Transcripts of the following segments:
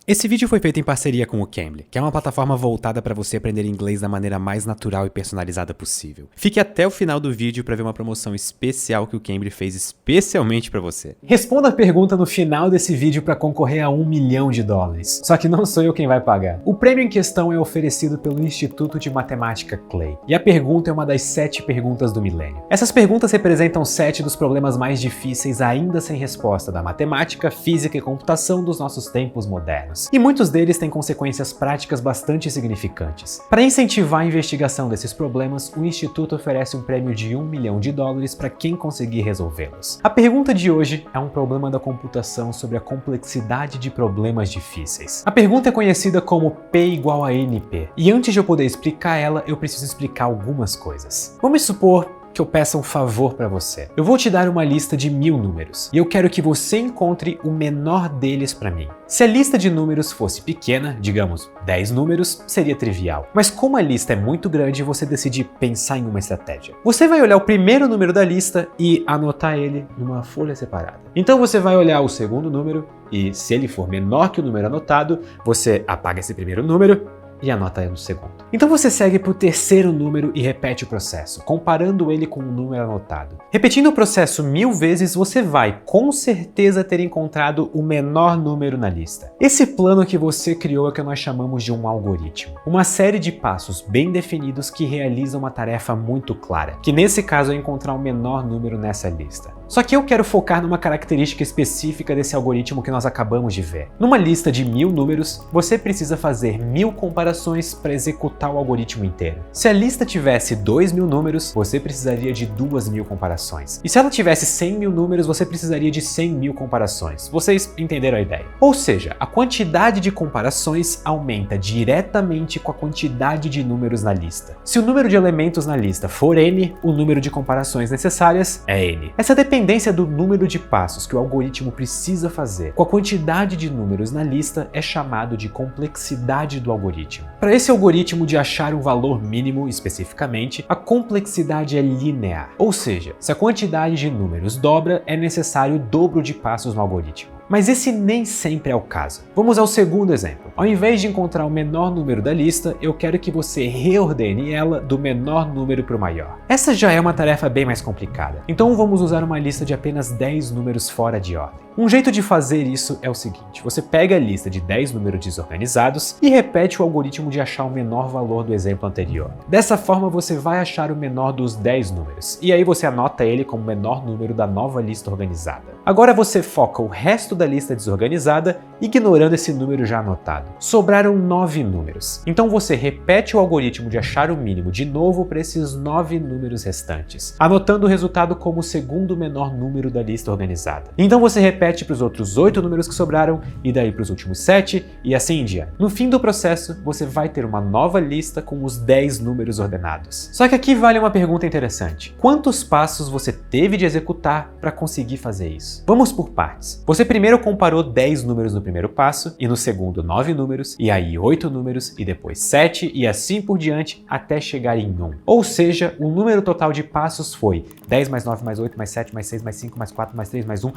Esse vídeo foi feito em parceria com o Cambly, que é uma plataforma voltada para você aprender inglês da maneira mais natural e personalizada possível. Fique até o final do vídeo para ver uma promoção especial que o Cambly fez especialmente para você. Responda a pergunta no final desse vídeo para concorrer a $1 milhão. Só que não sou eu quem vai pagar. O prêmio em questão é oferecido pelo Instituto de Matemática Clay. E a pergunta é uma das 7 perguntas do milênio. Essas perguntas representam 7 dos problemas mais difíceis ainda sem resposta da matemática, física e computação dos nossos tempos modernos. E muitos deles têm consequências práticas bastante significantes. Para incentivar a investigação desses problemas, o Instituto oferece um prêmio de $1 milhão para quem conseguir resolvê-los. A pergunta de hoje é um problema da computação sobre a complexidade de problemas difíceis. A pergunta é conhecida como P igual a NP, e antes de eu poder explicar ela, eu preciso explicar algumas coisas. Vamos supor que eu peça um favor para você. Eu vou te dar uma lista de 1000 números, e eu quero que você encontre o menor deles para mim. Se a lista de números fosse pequena, digamos 10 números, seria trivial. Mas como a lista é muito grande, você decide pensar em uma estratégia. Você vai olhar o primeiro número da lista e anotar ele numa folha separada. Então você vai olhar o segundo número e, se ele for menor que o número anotado, você apaga esse primeiro número e anota ele no segundo. Então você segue para o terceiro número e repete o processo, comparando ele com o número anotado. Repetindo o processo 1000 vezes, você vai, com certeza, ter encontrado o menor número na lista. Esse plano que você criou é o que nós chamamos de um algoritmo. Uma série de passos bem definidos que realizam uma tarefa muito clara, que nesse caso é encontrar o menor número nessa lista. Só que eu quero focar numa característica específica desse algoritmo que nós acabamos de ver. Numa lista de 1000 números, você precisa fazer 1000 comparações para executar o algoritmo inteiro. Se a lista tivesse 2000 números, você precisaria de 2000 comparações. E se ela tivesse 100.000 números, você precisaria de 100.000 comparações. Vocês entenderam a ideia? Ou seja, a quantidade de comparações aumenta diretamente com a quantidade de números na lista. Se o número de elementos na lista for n, o número de comparações necessárias é n. Essa dependência do número de passos que o algoritmo precisa fazer com a quantidade de números na lista é chamado de complexidade do algoritmo. Para esse algoritmo de achar um valor mínimo especificamente, a complexidade é linear, ou seja, se a quantidade de números dobra, é necessário o dobro de passos no algoritmo. Mas esse nem sempre é o caso. Vamos ao segundo exemplo. Ao invés de encontrar o menor número da lista, eu quero que você reordene ela do menor número para o maior. Essa já é uma tarefa bem mais complicada. Então vamos usar uma lista de apenas 10 números fora de ordem. Um jeito de fazer isso é o seguinte: você pega a lista de 10 números desorganizados e repete o algoritmo de achar o menor valor do exemplo anterior. Dessa forma você vai achar o menor dos 10 números, e aí você anota ele como o menor número da nova lista organizada. Agora você foca o resto da lista desorganizada, ignorando esse número já anotado. Sobraram 9 números. Então você repete o algoritmo de achar o mínimo de novo para esses 9 números restantes, anotando o resultado como o segundo menor número da lista organizada. Então você repete para os outros 8 números que sobraram, e daí para os últimos 7, e assim em diante. No fim do processo, você vai ter uma nova lista com os 10 números ordenados. Só que aqui vale uma pergunta interessante. Quantos passos você teve de executar para conseguir fazer isso? Vamos por partes. Você primeiro comparou 10 números no primeiro passo, e no segundo 9 números, e aí 8 números, e depois 7, e assim por diante, até chegar em 1. Ou seja, o número total de passos foi 10 mais 9 mais 8 mais 7 mais 6 mais 5 mais 4 mais 3 mais 1...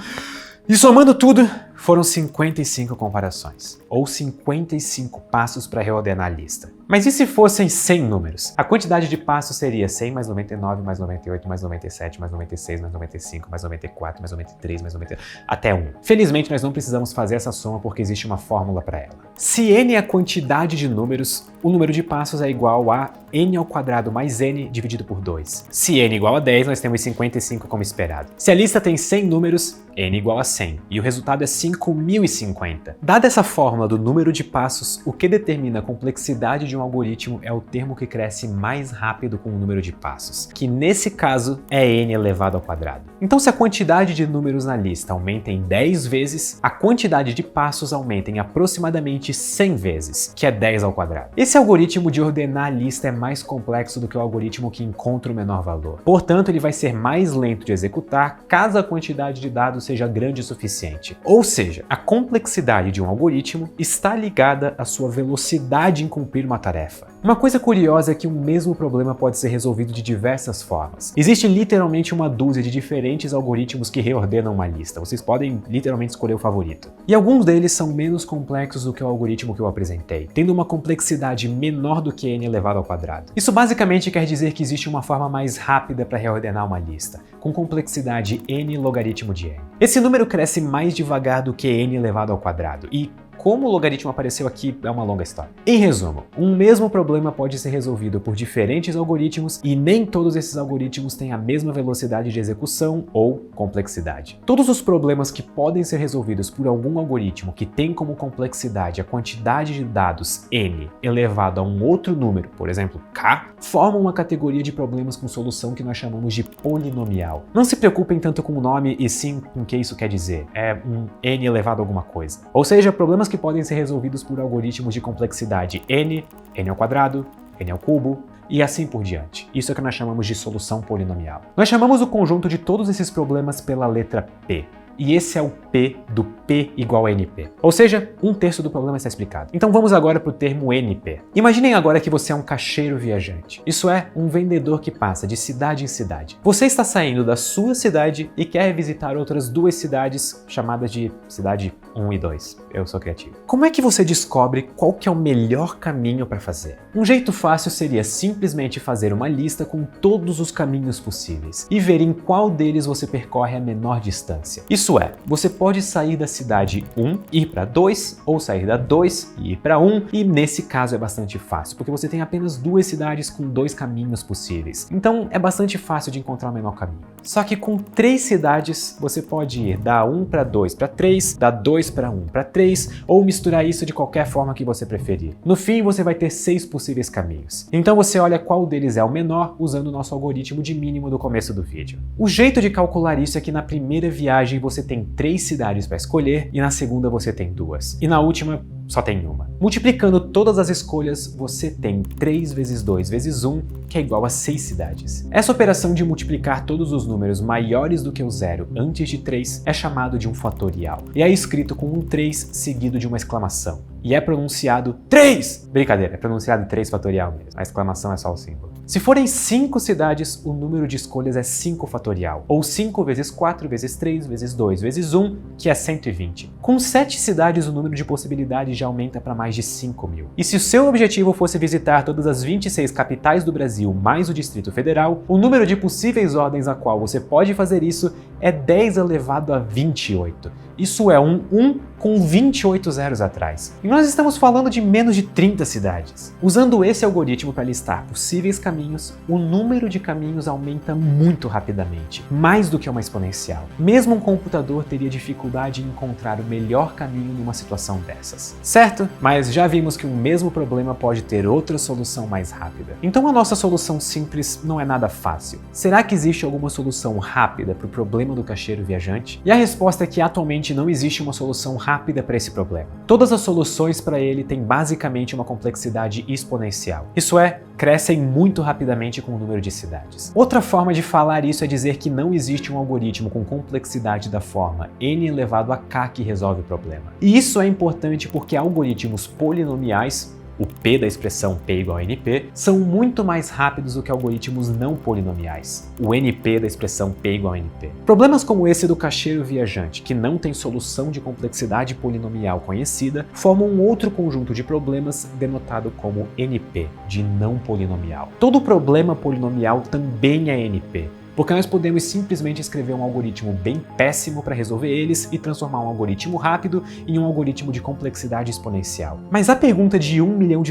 E somando tudo, foram 55 comparações, ou 55 passos para reordenar a lista. Mas e se fossem 100 números? A quantidade de passos seria 100 mais 99 mais 98 mais 97 mais 96 mais 95 mais 94 mais 93 mais 98, até 1. Felizmente nós não precisamos fazer essa soma porque existe uma fórmula para ela. Se n é a quantidade de números, o número de passos é igual a n ao quadrado mais n dividido por 2. Se n igual a 10, nós temos 55 como esperado. Se a lista tem 100 números, n igual a 100, e o resultado é 5050. Dada essa fórmula do número de passos, o que determina a complexidade de um algoritmo é o termo que cresce mais rápido com o número de passos, que nesse caso é n elevado ao quadrado. Então se a quantidade de números na lista aumenta em 10 vezes, a quantidade de passos aumenta em aproximadamente 100 vezes, que é 10 ao quadrado. Esse algoritmo de ordenar a lista é mais complexo do que o algoritmo que encontra o menor valor. Portanto, ele vai ser mais lento de executar caso a quantidade de dados seja grande o suficiente. Ou seja, a complexidade de um algoritmo está ligada à sua velocidade em cumprir uma tarefa. Uma coisa curiosa é que o mesmo problema pode ser resolvido de diversas formas. Existe literalmente uma dúzia de diferentes algoritmos que reordenam uma lista. Vocês podem literalmente escolher o favorito. E alguns deles são menos complexos do que o algoritmo que eu apresentei, tendo uma complexidade menor do que n elevado ao quadrado. Isso basicamente quer dizer que existe uma forma mais rápida para reordenar uma lista, com complexidade n logaritmo de n. Esse número cresce mais devagar do que n elevado ao quadrado, e como o logaritmo apareceu aqui é uma longa história. Em resumo, um mesmo problema pode ser resolvido por diferentes algoritmos e nem todos esses algoritmos têm a mesma velocidade de execução ou complexidade. Todos os problemas que podem ser resolvidos por algum algoritmo que tem como complexidade a quantidade de dados n elevado a um outro número, por exemplo, k, formam uma categoria de problemas com solução que nós chamamos de polinomial. Não se preocupem tanto com o nome e sim com o que isso quer dizer. É um n elevado a alguma coisa. Ou seja, problemas que podem ser resolvidos por algoritmos de complexidade n, n ao quadrado, n ao cubo e assim por diante. Isso é o que nós chamamos de solução polinomial. Nós chamamos o conjunto de todos esses problemas pela letra P. E esse é o P do P igual a NP. Ou seja, 1/3 do problema está explicado. Então vamos agora para o termo NP. Imaginem agora que você é um caixeiro viajante. Isso é, um vendedor que passa de cidade em cidade. Você está saindo da sua cidade e quer visitar outras 2 cidades chamadas de cidade 1 e 2. Eu sou criativo. Como é que você descobre qual que é o melhor caminho para fazer? Um jeito fácil seria simplesmente fazer uma lista com todos os caminhos possíveis e ver em qual deles você percorre a menor distância. Isso é, você pode sair da cidade 1 e ir para 2, ou sair da 2 e ir para 1, e nesse caso é bastante fácil, porque você tem apenas 2 cidades com 2 caminhos possíveis. Então é bastante fácil de encontrar o menor caminho. Só que com 3 cidades, você pode ir da 1 para 2 para 3, da 2 para 1 para 3, ou misturar isso de qualquer forma que você preferir. No fim, você vai ter 6 possíveis caminhos. Então você olha qual deles é o menor usando o nosso algoritmo de mínimo do começo do vídeo. O jeito de calcular isso é que na primeira viagem você tem 3 cidades para escolher e na segunda você tem 2. E na última só tem uma. Multiplicando todas as escolhas, você tem 3 vezes 2 vezes 1, que é igual a 6 cidades. Essa operação de multiplicar todos os números maiores do que o zero antes de 3 é chamado de um fatorial. E é escrito com um 3 seguido de uma exclamação. E é pronunciado 3! Brincadeira, é pronunciado 3 fatorial mesmo. A exclamação é só o símbolo. Se forem 5 cidades, o número de escolhas é 5 fatorial, ou 5 vezes 4 vezes 3 vezes 2 vezes 1, que é 120. Com 7 cidades, o número de possibilidades já aumenta para mais de 5.000. E se o seu objetivo fosse visitar todas as 26 capitais do Brasil mais o Distrito Federal, o número de possíveis ordens a qual você pode fazer isso é 10 elevado a 28. Isso é um 1 com 28 zeros atrás. E nós estamos falando de menos de 30 cidades. Usando esse algoritmo para listar possíveis caminhos, o número de caminhos aumenta muito rapidamente, mais do que uma exponencial. Mesmo um computador teria dificuldade em encontrar o melhor caminho numa situação dessas. Certo? Mas já vimos que o mesmo problema pode ter outra solução mais rápida. Então a nossa solução simples não é nada fácil. Será que existe alguma solução rápida para o problema do caixeiro viajante? E a resposta é que atualmente não existe uma solução rápida para esse problema. Todas as soluções para ele têm basicamente uma complexidade exponencial. Isso é, crescem muito rapidamente com o número de cidades. Outra forma de falar isso é dizer que não existe um algoritmo com complexidade da forma n elevado a k que resolve o problema. E isso é importante porque algoritmos polinomiais, o P da expressão P igual a NP, são muito mais rápidos do que algoritmos não polinomiais, o NP da expressão P igual a NP. Problemas como esse do caixeiro viajante, que não tem solução de complexidade polinomial conhecida, formam um outro conjunto de problemas denotado como NP, de não polinomial. Todo problema polinomial também é NP, porque nós podemos simplesmente escrever um algoritmo bem péssimo para resolver eles e transformar um algoritmo rápido em um algoritmo de complexidade exponencial. Mas a pergunta de $1 milhão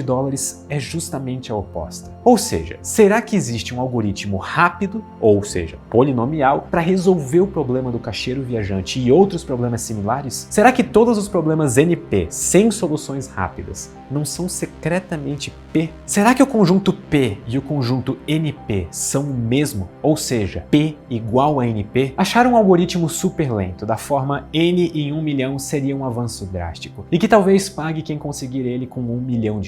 é justamente a oposta. Ou seja, será que existe um algoritmo rápido, ou seja, polinomial, para resolver o problema do caixeiro viajante e outros problemas similares? Será que todos os problemas NP sem soluções rápidas não são secretamente P? Será que o conjunto P e o conjunto NP são o mesmo? Ou seja, P igual a NP? Achar um algoritmo super lento, da forma N em 1 milhão, seria um avanço drástico, e que talvez pague quem conseguir ele com $1 milhão.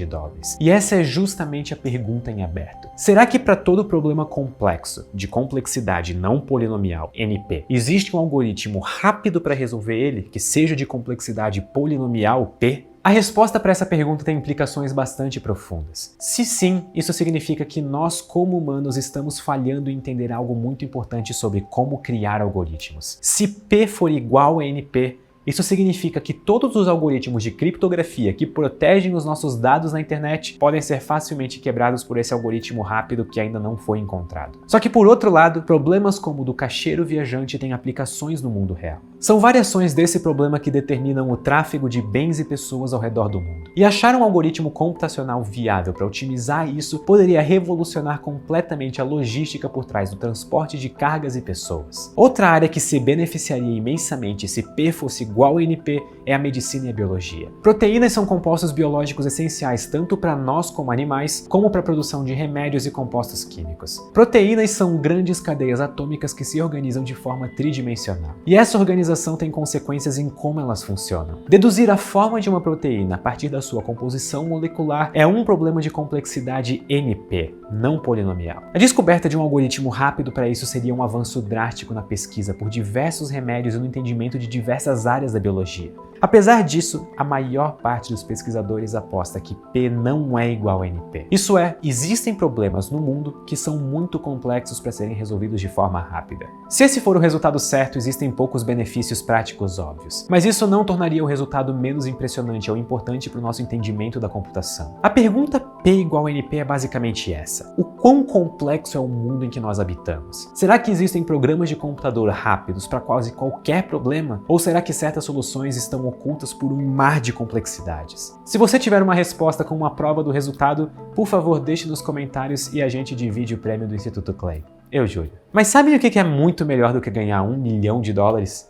E essa é justamente a pergunta em aberto. Será que para todo problema complexo, de complexidade não polinomial, NP, existe um algoritmo rápido para resolver ele, que seja de complexidade polinomial, P? A resposta para essa pergunta tem implicações bastante profundas. Se sim, isso significa que nós, como humanos, estamos falhando em entender algo muito importante sobre como criar algoritmos. Se P for igual a NP, isso significa que todos os algoritmos de criptografia que protegem os nossos dados na internet podem ser facilmente quebrados por esse algoritmo rápido que ainda não foi encontrado. Só que, por outro lado, problemas como o do caixeiro viajante têm aplicações no mundo real. São variações desse problema que determinam o tráfego de bens e pessoas ao redor do mundo. E achar um algoritmo computacional viável para otimizar isso poderia revolucionar completamente a logística por trás do transporte de cargas e pessoas. Outra área que se beneficiaria imensamente se P fosse igual a NP é a medicina e a biologia. Proteínas são compostos biológicos essenciais tanto para nós como animais, como para a produção de remédios e compostos químicos. Proteínas são grandes cadeias atômicas que se organizam de forma tridimensional. E essa organização tem consequências em como elas funcionam. Deduzir a forma de uma proteína a partir da sua composição molecular é um problema de complexidade NP, não polinomial. A descoberta de um algoritmo rápido para isso seria um avanço drástico na pesquisa por diversos remédios e no entendimento de diversas áreas da biologia. Apesar disso, a maior parte dos pesquisadores aposta que P não é igual a NP. Isso é, existem problemas no mundo que são muito complexos para serem resolvidos de forma rápida. Se esse for o resultado certo, existem poucos benefícios práticos óbvios, mas isso não tornaria o resultado menos impressionante ou importante para o nosso entendimento da computação. A pergunta P igual a NP é basicamente essa: o quão complexo é o mundo em que nós habitamos? Será que existem programas de computador rápidos para quase qualquer problema? Ou será que certas soluções estão ocultas por um mar de complexidades? Se você tiver uma resposta com uma prova do resultado, por favor deixe nos comentários e a gente divide o prêmio do Instituto Clay. Eu, Júlio. Mas sabe o que é muito melhor do que ganhar $1 milhão?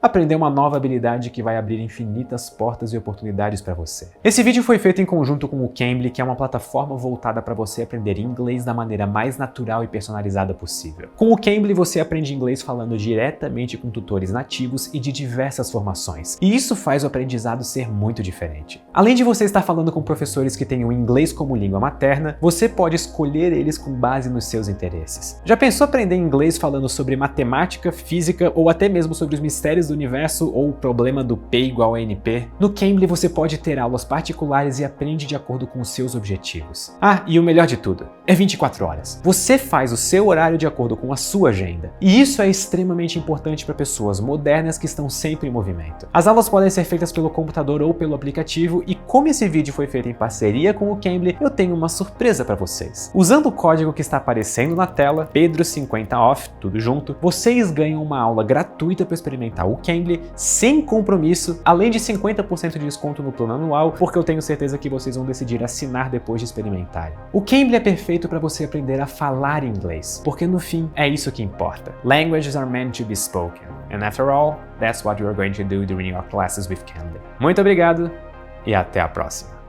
Aprender uma nova habilidade que vai abrir infinitas portas e oportunidades para você. Esse vídeo foi feito em conjunto com o Cambly, que é uma plataforma voltada para você aprender inglês da maneira mais natural e personalizada possível. Com o Cambly você aprende inglês falando diretamente com tutores nativos e de diversas formações. E isso faz o aprendizado ser muito diferente. Além de você estar falando com professores que têm o inglês como língua materna, você pode escolher eles com base nos seus interesses. Já pensou aprender inglês falando sobre matemática, física ou até mesmo sobre os mistérios do universo ou o problema do P igual a NP? No Cambly você pode ter aulas particulares e aprende de acordo com os seus objetivos. Ah, e o melhor de tudo, é 24 horas. Você faz o seu horário de acordo com a sua agenda. E isso é extremamente importante para pessoas modernas que estão sempre em movimento. As aulas podem ser feitas pelo computador ou pelo aplicativo e como esse vídeo foi feito em parceria com o Cambly, eu tenho uma surpresa para vocês. Usando o código que está aparecendo na tela, Pedro50 off, tudo junto, vocês ganham uma aula gratuita para experimentar o Cambly sem compromisso, além de 50% de desconto no plano anual, porque eu tenho certeza que vocês vão decidir assinar depois de experimentarem. O Cambly é perfeito para você aprender a falar inglês, porque no fim é isso que importa. Languages are meant to be spoken, and after all, that's what you are going to do during your classes with Cambly. Muito obrigado e até a próxima.